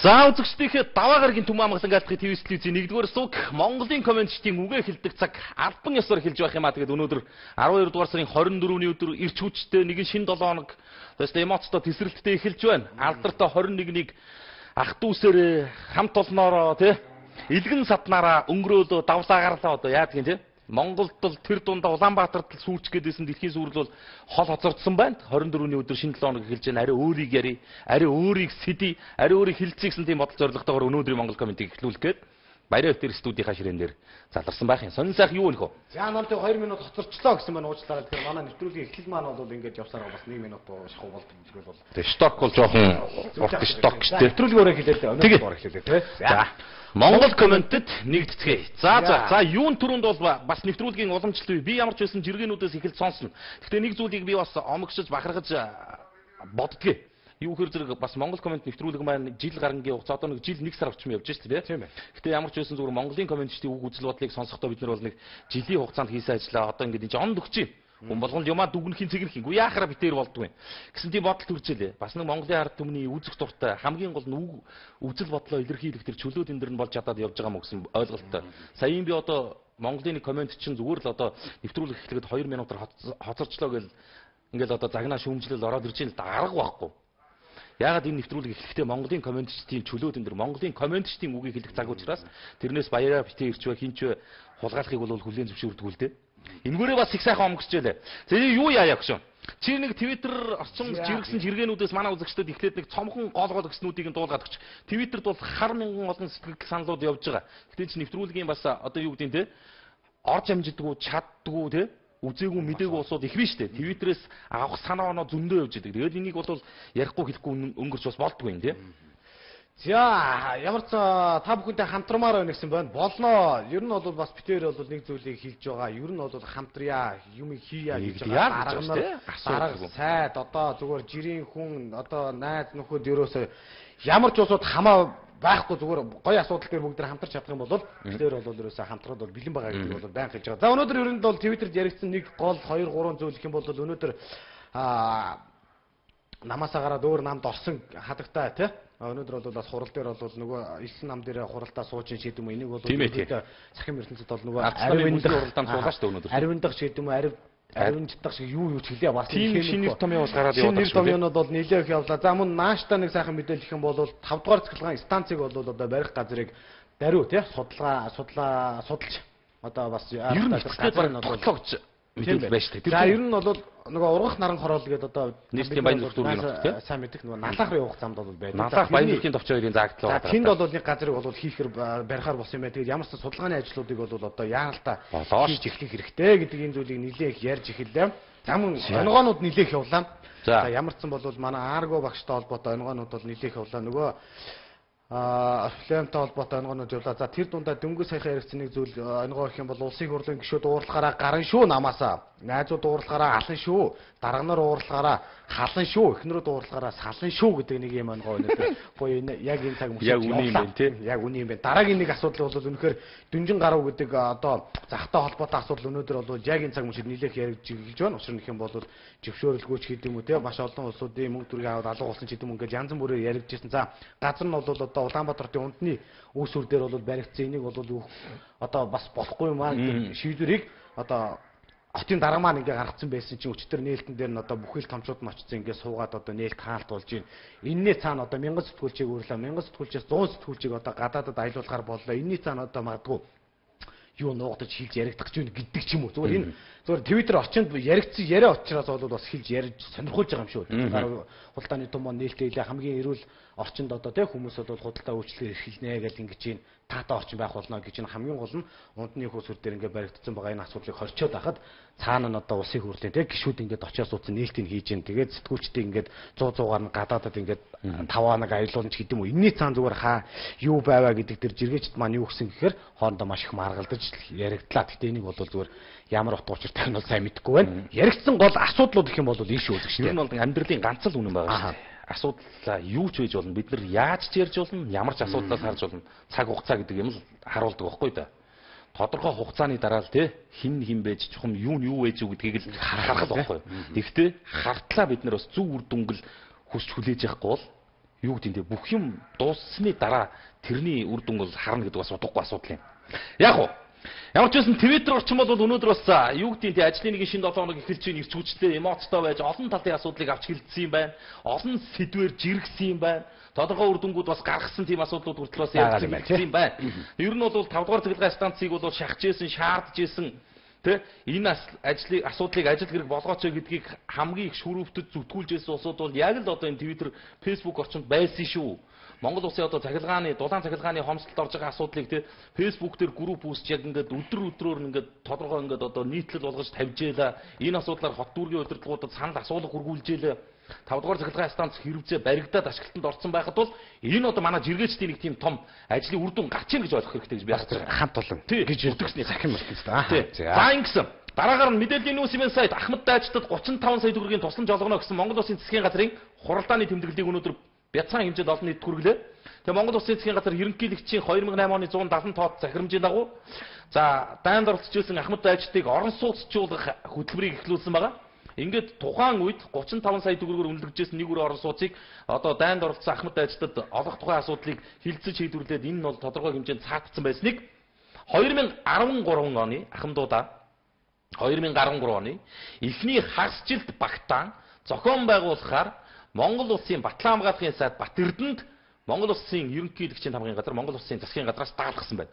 За үзэгчдийнхээ даваа гарагийн Түмэн амгалан гаалхын ТV телевизийн 1-р суг Монголын комментчдын үгээ хэлдэг цаг албан ёсоор хэлж байх юм а. Тэгээд өнөөдөр 12 дугаар сарын 24-ний өдөр эрч хүчтэй нэгэн шин 7 хоног тэстэй эмоцтой тесрэлттэй эхэлж байна. Алдартай 21-ийг ах дүүсээр хамт олноороо тий илгэн саднараа өнгөрөөлөө давлаа гарлаа одоо яадаг юм тий. Монголд бол тэр дундаа Улаанбаатарт л сүүлч гэдээсэн дэлхийн сүрэл бол хол хоцордсон байна. 24-ний өдөр шинэ 7 хоног эхэлж байна. Ари өөрийг яри, ари өөрийг сэдий, ари өөрийг хилцээсэн тийм бодол зорилготойгоор өнөөдрийн Монгол комментиг эхлүүлэх гээд баяраа өтер студийнхаа ширээн дээр заларсан байх юм. Сонин сайх юу нөхөө? За намайг 2 минут хоцорчлоо гэсэн маань уучлаарай. Тэгэхээр манай нэвтрүүлгийн эхлэл маань бол ингэж явсараа бас 1 минут шахуу болдог юм бол. Тэгээ сток бол жоохон урт сток штэ. Нэвтрүүлгийн өөрөө хэлээд өнөөдөр эхлэлээ тий. За Монгол комментэд нэгдэцгээе. За юун түрүүнд бол бас нэвтрүүлгийн уламжлал би ямар ч байсан жиргэнүүдээс эхэлж сонсно. Гэхдээ нэг зүйлийг би бас омгшиж бахархаж боддгоо. Юу хэр зэрэг бас Монгол коммент нэвтрүүлэг маань жил гарангийн хугацаа одоо нэг жил 1 сар орчим явж шүү дээ тийм ээ. Гэтэ ямар ч байсан зүгээр Монголын комментчдын үг үзэл бодлыг сонсохдоо бид нар бол нэг жилийн хугацаанд хийсэн ажлаа одоо ингээд энэ онд өгч юм. Хүн болгонд юмаа дүгнэхийн цэгэрхийггүй яахаараа битээр болдгоо. Гэсэн тийм бодол төржээ. Бас нэг Монголын ард түмний үзэх дуртай хамгийн гол нь үг үзэл бодлоо илэрхийлэх тэр чөлөөт энэ дэр нь болж чадаад явж байгаа мó гэсэн ойлголттой. Саяын би одоо Монголын коммент чинь зүгээр л одоо нэвтрүүлэг эхлэхэд 2 минутаар хоцорчлоо гэл ингээл одоо загнаа шүүмжлэл ороод ирж байгаа л арга байхгүй. Яагаад энэ нэвтрүүлэг эхлэхдээ Монголын комментчдын чөлөөт энэ дэр Монголын комментчдын үгийг хэлэх цаг учраас тэрнээс баяраа битээ ирч бай хинч хулгайлахыг бол хүлээн зөвшөөрдөг л дээ. Энгүүрээ бас их сайхан омгсчээлээ. Тэгээ юу яаяа гэж. Чи нэг Twitter орчинд жиргсэн жиргэнүүдээс манай үзэгчдэд эхлээд нэг цомхон гол өгснүүдийг нь дуулгаад өгч. Twitterд бол хар мянган олон сэтгэл саналууд явж байгаа. Гэтэ чи нэвтрүүлгийн бас одоо юу гэдэг нь те орж амжидгүү, чаддгүү те үзээгүй мэдээгүй усууд их биш те. Twitterээс авах санаа оноо зөндөө явж идэг. Тэгээд энийг бол ярихгүй хэлэхгүй өнгөрч бас болдгүй юм те. За ямар ч та бүхэнтэй хамтрамаар байна гэсэн байна. Болно. Ер нь бол бас битээр бол нэг зүйлийг хэлж байгаа. Ер нь бол хамтрая, юм хийя гэж байгаа. Арга сайд одоо зүгээр жирийн хүн одоо найз нөхөд ерөөсөө ямар ч усууд хамаа байхгүй зүгээр гоё асуудал дээр бүгд хамтарч чадах юм бол битээр бол ерөөсөө хамтраад бол бэлэн байгаа гэдэг бол байн хэлж байгаа. За өнөөдөр ер нь бол Твиттерд яригдсан нэг гол 2 3 зүйл гэх юм бол өнөөдөр намаасаа гараад өөр намд орсон хадагтай тий. Өнөөдөр бол бас хурал дээр бол нөгөө 9 нам дээр хуралдаа сууж шийдэв юм. Энийг бол сахим ертөнцид бол нөгөө аривын хуралдаанд суулаа шүү дээ өнөөдөр. Аривын дах шийдэв юм аривын дах шиг юу чиглээ бас тийм шинээр том явуул гараад яваад байна. Шинээр том юмнууд бол нэлээх явлаа. За мөн нааштай нэг сайхан мэдээлэл гэх юм бол 5 дугаар цэцгэлгаан станцыг бол одоо барих газрыг даруй тий судалж одоо бас ер нь бодлогч мэдээлэл байж тээ. За ер нь бол нөгөө ургах наран хороол гэдэг одоо нийтийн баян зүрх дүүргийн нот тий. Сайн мэдэх нөгөө налаах руу явах замд бол байдаг. Налаах баян зүрхийн товч хоёрын заагдлаа. За тэнд бол нэг газрыг бол хийхэр барихаар болсон юм байна. Тэгээд ямар ч судалгааны ажлуудыг бол одоо яаралтай хийж эхлэх хэрэгтэй гэдэг энэ зүйлийг нэлээх ярьж эхэллээ. За мөн онгоонууд нэлээх явлаа. За ямар ч сан бол манай Арго багштай холбоотой онгоонууд бол нэлээх явлаа. Нөгөө флемтэй холбоотой онгоонууд явлаа. За тэр дундаа дөнгөж саяхан яригдсан нэг зүйл онгоо гэх юм бол улсын хурлын гишүүд уурлахаараа гарна шүү намаасаа. Найзууд уурлахаараа алан шүү. Дарга нар уурлахаараа халан шүү. Эхнэрүүд уурлахаараа салан шүү гэдэг нэг юм онгоо өнөдөө. Боё яг энэ цаг мөчид яг үний юм байна тий. Яг үний юм байна. Дараагийн нэг асуудал бол үнэхээр дүнжин гарав гэдэг одоо захтай холбоотой асуудал өнөөдөр бол яг энэ цаг мөчид нэлээх яригдж байна. Учир нь гэх юм бол зөвшөөрөлгүйч гэдэг юм уу тий. Маш олон улсуудын мөнгө төргийн аваад алга болсон ч гэдэг юм ингээд янз бүрээр яригдж ирсэн. За газар нь бол одоо Улаанбаатарын үндэсний үүсвэр дээр бол баригдсан энийг бол одоо бас болохгүй юм аа гэдэг шийдвэрийг одоо хотын дарга маань ингээ гаргацсан байсан чинь өчтөр нээлтэн дээр нь одоо бүхэл томчууд нь очсон ингээ суугаад одоо нээлт хаалт болж байна. Энэний цаана одоо 1000 сэтгүүлчийг өөрлөө 1000 сэтгүүлчээс 100 сэтгүүлчийг одоо гадаадад аялуулахаар боллоо. Энэний цаана одоо магадгүй юу нуугдаж хилж яригдах ч юм гэдэг ч юм уу. Зүгээр энэ зүгээр Twitter орчинд яригдсан яриа учраас бол бас хилж ярьж сонирхолж байгаа юм шүү. Худалдааны том нээлттэй илээ хамгийн эрүүл орчинд одоо тий хүмүүс бол худалдаа үйлчлэгээр эрхэлнэ гэж ингэж чинь таатай орчин байх болно гэж чинь хамгийн гол нь унтны хөөсвөр дээр ингээ баригдсан байгаа энэ асуудлыг хорчоод байхад цаана нь одоо улсын хурлын тий гишүүд ингээд очиос ууцсан нээлтийг хийж гин тэгээд сэтгүүлчдийг ингээд 100-100-аар нь гадаадад ингээд таваанаг аялуулна ч гэдэг юм уу. Энэний цаана зүгээр хаа юу байваа гэдэг тэр жиргээчд маань юу гэсэн гэхээр хоорондоо маш их маргалдаж яригдлаа. Гэтэ энийг бол зүгээр ямар утга учиртай нь бол сайн мэдэхгүй байна. Яригдсан гол асуудлууд гэх юм бол ийш үүсэх шүү дээ. Энэ бол амьдралын ганц л үнэн байгаа шүү дээ. Асуудлаа юу ч байж болно. Бид нар яаж ч ярьж болно, ямар ч асуудлаас харж болно. Цаг хугацаа гэдэг юм л харуулдаг байхгүй да. Тодорхой хугацааны дараа л тий хин байж чухам юу байж юу гэдгийг л харах л байхгүй. Тэгвэл хартлаа бид нар бас зөв үр дүнгэл хүсч хүлээж явахгүй бол юу гэдэг нь бүх юм дууссаны дараа тэрний үр дүн бол харна гэдэг бас удахгүй асуудал юм. Яг уу ямар ч байсан Twitter орчин бол өнөөдөр бас юу гэдэг нь ажлын нэг шинэ 7 хоног эхэлж ирэх хүчтэй эмоцтой байж олон талын асуудлыг авч хэлсэн юм байна. Олон сэдвээр жиргсэн юм байна. Тодорхой үр дүнгууд бас гаргасан тийм асуудлууд хүртэл бас ярьсан юм байна. Ер нь бол 5 дугаар цэглэгээ станцыг бол шахажсэн, шаардажсэн тэ энэ ажлыг асуудлыг ажил хэрэг болгооч гэдгийг хамгийн их шүрүүвтэд зүтгүүлжсэн улсууд бол яг л одоо энэ Twitter, Facebook орчинд байсан шүү. Монгол улсын одоо цахилгааны, дулаан цахилгааны хомсдолд орж байгаа асуудлыг тэ Facebook дээр групп үүсч яг ингээд өдрөөр ингээд тодорхой ингээд одоо нийтлэл болгож тавьжээлаа. Энэ асуудлаар хот дүүргийн удирдлагуудад санал асуулга хургуулжээлээ. 5 дугаар цахилгаан станц хэрэгцээ баригдаад ашиглалтанд орсон байхад бол энэ одоо манай жиргээчдийн нэг тийм том ажлын үр дүн гарч ийн гэж ойлгох хэрэгтэй гэж би харж байгаа. Хамт олон гэж хэлдэгсний захин мөртөс та. За ингэсэн. Дараагаар нь мэдээллийн нүүсийн сайт Ахмад Дайчдад 35 сая төгрөгийн тусламж олгоно гэсэн Монгол Улсын засгийн газрын хуралдааны тэмдэглэлийг өнөөдөр бяцхан хэмжээнд олон нийт хүргэлээ. Тэгээ Монгол Улсын засгийн газар ерөнхийлөгчийн 2008 оны 170 тоод захирамжийн дагуу за дайнд оролцож байсан Ахмад Дайчдыг орон сууцчлуулах хөтөлбөрийг эхлүүлсэн байгаа. Ингээд тухайн үед 35 сая төгрөгөөр үнэлэгдсэн нэг өрөө орон сууцыг одоо дайнд оролцсон Ахмад Дайчдад олох тухай асуудлыг хилцэж шийдвэрлээд энэ нь бол тодорхой хэмжээнд цаагдсан байсныг 2013 оны Ахмадуудаа 2013 оны эхний хагасжилт багтаан зохион байгуулахаар Монгол Улсын Батлан хамгаалахын сайд Бат Эрдэнэд Монгол Улсын ерөнхийлөгчийн хамгаалгын газар Монгол Улсын засгийн газраас даалгасан байна.